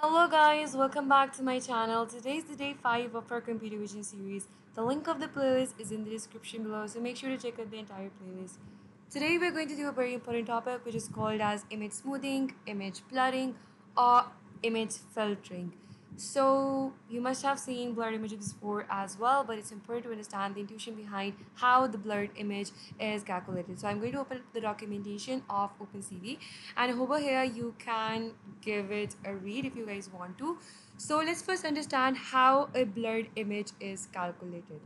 Hello guys, welcome back to my channel. Today is the day 5 of our computer vision series. The link of the playlist is in the description below, so make sure to check out the entire playlist. Today we're going to do a very important topic which is called as image smoothing, image blurring, or image filtering. So you must have seen blurred images before as well, but it's important to understand the intuition behind how the blurred image is calculated. So I'm going to open up the documentation of OpenCV, and over here you can give it a read if you guys want to. So let's first understand how a blurred image is calculated.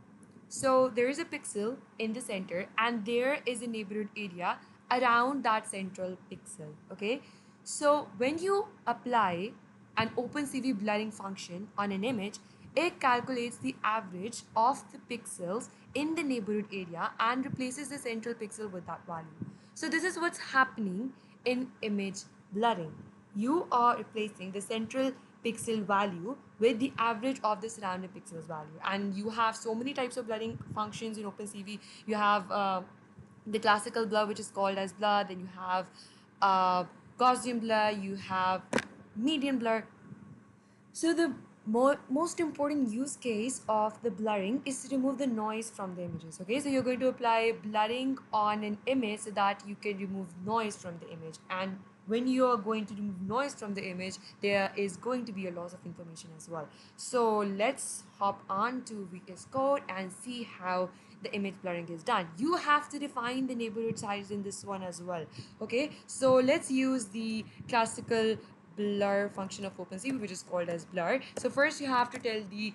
So there is a pixel in the center and there is a neighborhood area around that central pixel. Okay, so when you apply an OpenCV blurring function on an image, it calculates the average of the pixels in the neighborhood area and replaces the central pixel with that value. So this is what's happening in image blurring. You are replacing the central pixel value with the average of the surrounding pixels value, and you have so many types of blurring functions in OpenCV. You have the classical blur, which is called as blur. Then you have uh, Gaussian blur. You have median blur. So the most important use case of the blurring is to remove the noise from the images. Okay, so you're going to apply blurring on an image so that you can remove noise from the image. And when you are going to remove noise from the image, there is going to be a loss of information as well. So let's hop on to VS Code and see how the image blurring is done. You have to define the neighborhood size in this one as well. Okay, so let's use the classical blur function of OpenCV, which is called as blur. So first you have to tell the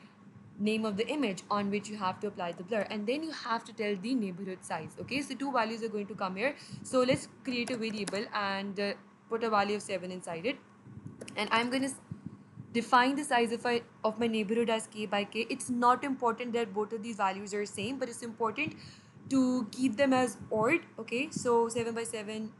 name of the image on which you have to apply the blur, and then you have to tell the neighborhood size. Okay, so two values are going to come here. So let's create a variable and put a value of 7 inside it, and I'm going to define the size of my neighborhood as k by k. It's not important that both of these values are same, but it's important to keep them as odd. Okay, so 7 by 7,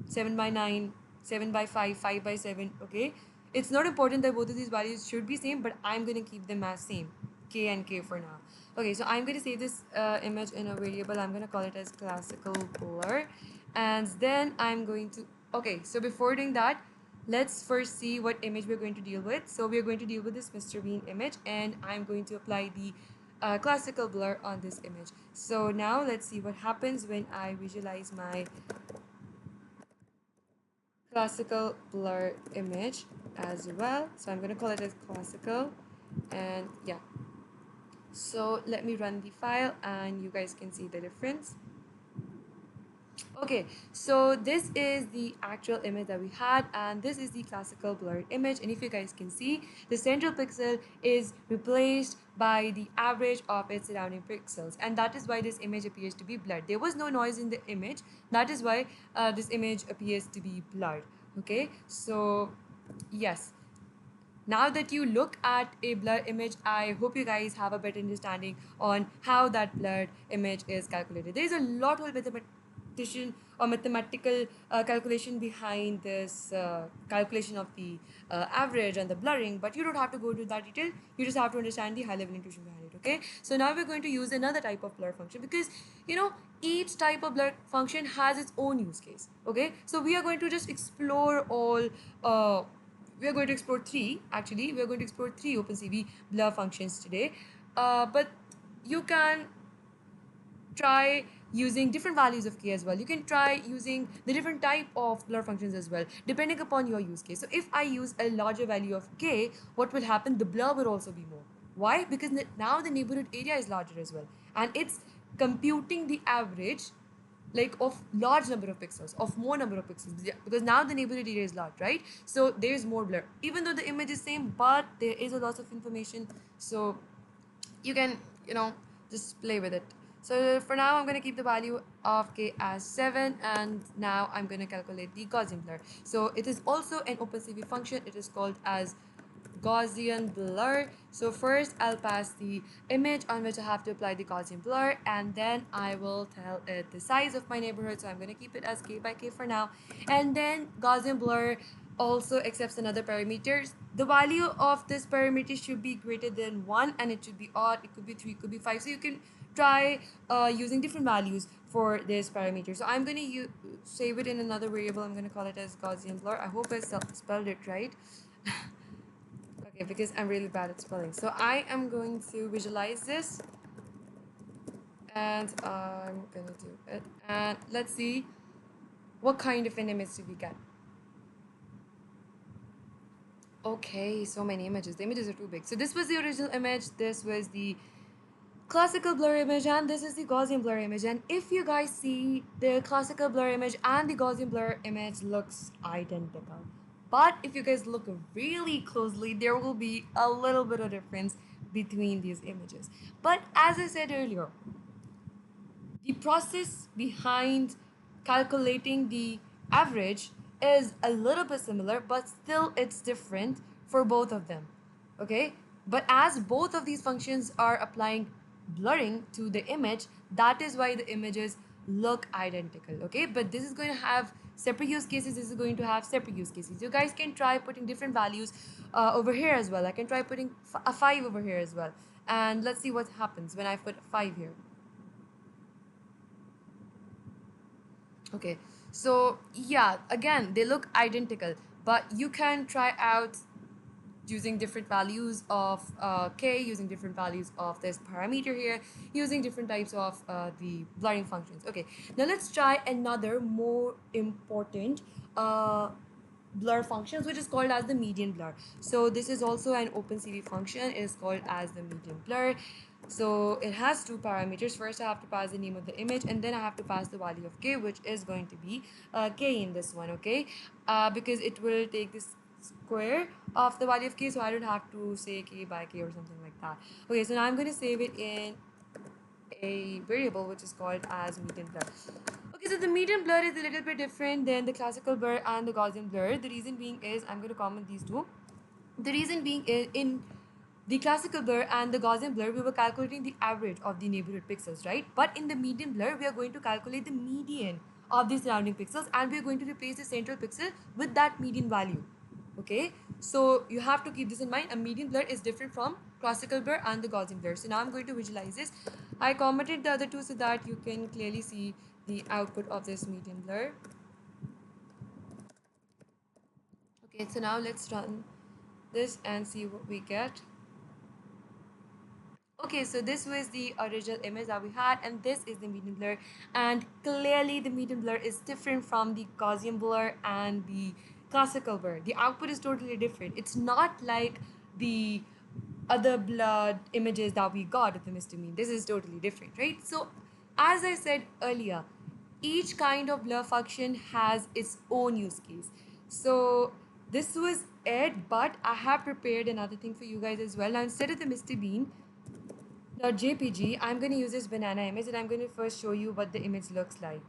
7 by 9, 7 by 5, 5 by 7. Okay, it's not important that both of these values should be same, but I'm going to keep them as same, k and k for now. Okay, so I'm going to save this image in a variable. I'm going to call it as classical blur, and then I'm going to, okay, so before doing that, let's first see what image we're going to deal with. So we're going to deal with this Mr. Bean image, and I'm going to apply the classical blur on this image. So now let's see what happens when I visualize my classical blur image as well. So I'm going to call it as classical, and yeah. So let me run the file and you guys can see the difference. Okay, so this is the actual image that we had, and this is the classical blurred image. And if you guys can see, the central pixel is replaced by the average of its surrounding pixels, and that is why this image appears to be blurred. There was no noise in the image, that is why this image appears to be blurred. Okay, so yes, now that you look at a blurred image, I hope you guys have a better understanding on how that blurred image is calculated. There is a lot of mathematician or mathematical calculation behind this calculation of the average and the blurring, but you don't have to go into that detail. You just have to understand the high level intuition behind it. Okay, so now we're going to use another type of blur function, because each type of blur function has its own use case. Okay, so we are going to just explore all we are going to explore three. Actually, we are going to explore three OpenCV blur functions today, but you can try using different values of k as well. You can try using the different type of blur functions as well, depending upon your use case. So if I use a larger value of k, what will happen? The blur will also be more. Why? Because now the neighborhood area is larger as well, and it's computing the average, like, of large number of pixels, of more number of pixels, because now the neighborhood area is large, right? So there is more blur, even though the image is same, but there is a loss of information. So you can just play with it. So for now I'm going to keep the value of k as 7, and now I'm going to calculate the Gaussian blur. So it is also an OpenCV function. It is called as Gaussian blur. So first I'll pass the image on which I have to apply the Gaussian blur, and then I will tell it the size of my neighborhood. So I'm going to keep it as k by k for now, and then Gaussian blur also accepts another parameters. The value of this parameter should be greater than 1, and it should be odd. It could be 3, it could be 5. So you can try using different values for this parameter. So I'm going to save it in another variable. I'm going to call it as Gaussian blur. I hope I spelled it right. because I'm really bad at spelling. So I am going to visualize this, and I'm gonna do it. And let's see what kind of an image do we get. Okay, so many images. The images are too big. So this was the original image, this was the classical blur image, and this is the Gaussian blur image. And if you guys see, the classical blur image and the Gaussian blur image looks identical. But if you guys look really closely, there will be a little bit of difference between these images. But as I said earlier, the process behind calculating the average is a little bit similar, but still it's different for both of them. Okay, but as both of these functions are applying blurring to the image, that is why the images look identical. Okay, but this is going to have separate use cases, this is going to have separate use cases. You guys can try putting different values over here as well. I can try putting a 5 over here as well, and let's see what happens when I put 5 here. Okay, so yeah, again, they look identical, but you can try out using different values of k, using different values of this parameter here, using different types of the blurring functions. Okay, now let's try another more important blur functions, which is called as the median blur. So this is also an OpenCV function. It is called as the median blur. So it has two parameters. First I have to pass the name of the image, and then I have to pass the value of k, which is going to be k in this one. Okay, because it will take this square of the value of k, so I don't have to say k by k or something like that. Okay, so now I'm going to save it in a variable which is called as median blur. Okay, so the median blur is a little bit different than the classical blur and the Gaussian blur. The reason being is, I'm going to comment these two. The reason being is, in the classical blur and the Gaussian blur, we were calculating the average of the neighborhood pixels, right? But in the median blur, we are going to calculate the median of the surrounding pixels, and we are going to replace the central pixel with that median value. Okay, so you have to keep this in mind. A median blur is different from classical blur and the Gaussian blur. So now I'm going to visualize this. I commented the other two so that you can clearly see the output of this median blur. Okay, so now let's run this and see what we get. Okay, so this was the original image that we had, and this is the median blur, and clearly the median blur is different from the Gaussian blur and the classical blur. The output is totally different. It's not like the other blood images that we got at the misdemeanor. This is totally different, right? So as I said earlier, each kind of blur function has its own use case. So this was it, but I have prepared another thing for you guys as well. Now instead of the Mr. Bean .jpg, I'm going to use this banana image, and I'm going to first show you what the image looks like.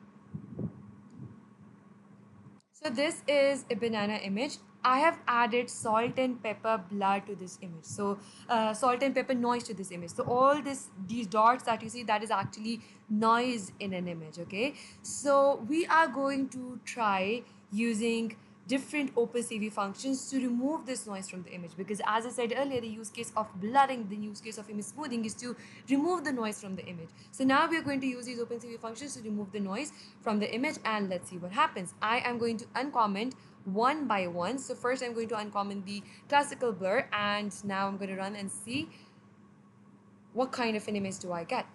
So this is a banana image. I have added salt and pepper blur to this image. So salt and pepper noise to this image. So all these dots that you see, that is actually noise in an image. Okay, so we are going to try using different OpenCV functions to remove this noise from the image, because as I said earlier, the use case of blurring, the use case of image smoothing is to remove the noise from the image. So now we are going to use these OpenCV functions to remove the noise from the image, and let's see what happens. I am going to uncomment one by one. So first I'm going to uncomment the classical blur, and now I'm going to run and see what kind of an image do I get.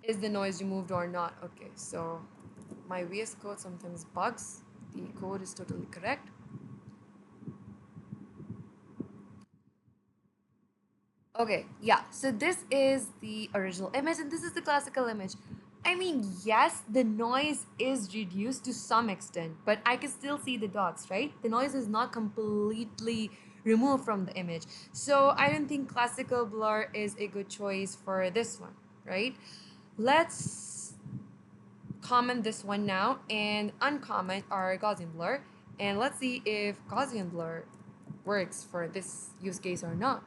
Is the noise removed or not? Okay, so my VS Code sometimes bugs. The code is totally correct. Okay, yeah, so this is the original image and this is the classical image. I mean, yes, the noise is reduced to some extent, but I can still see the dots, right? The noise is not completely removed from the image. So I don't think classical blur is a good choice for this one, right? Let's comment this one now and uncomment our Gaussian blur, and let's see if Gaussian blur works for this use case or not.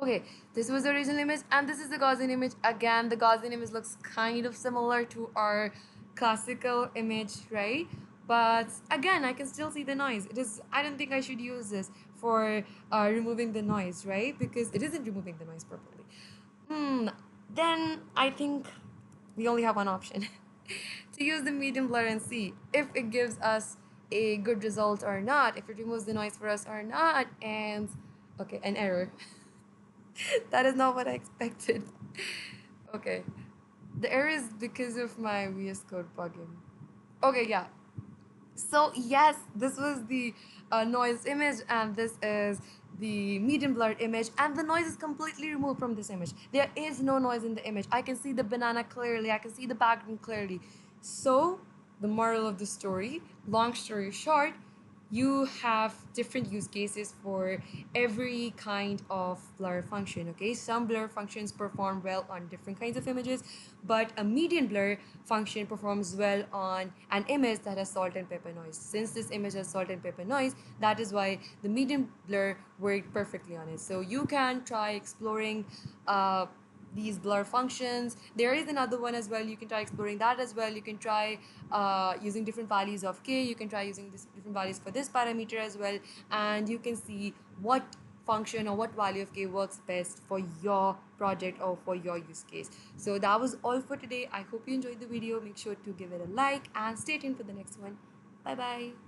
Okay, this was the original image and this is the Gaussian image. Again, the Gaussian image looks kind of similar to our classical image, right? But again, I can still see the noise. I don't think I should use this for removing the noise, right? Because it isn't removing the noise properly. Then I think we only have one option to use the median blur and see if it gives us a good result or not, if it removes the noise for us or not. And okay, an error. That is not what I expected. Okay, the error is because of my VS Code plugin. Okay, yeah. So yes, this was the noise image, and this is the medium blurred image, and the noise is completely removed from this image. There is no noise in the image. I can see the banana clearly. I can see the background clearly. So the moral of the story, long story short, you have different use cases for every kind of blur function. Okay, some blur functions perform well on different kinds of images, but a median blur function performs well on an image that has salt and pepper noise. Since this image has salt and pepper noise, that is why the median blur worked perfectly on it. So you can try exploring these blur functions. There is another one as well. You can try exploring that as well. You can try using different values of k. You can try using different values for this parameter as well, and you can see what function or what value of k works best for your project or for your use case. So that was all for today. I hope you enjoyed the video. Make sure to give it a like and stay tuned for the next one. Bye bye.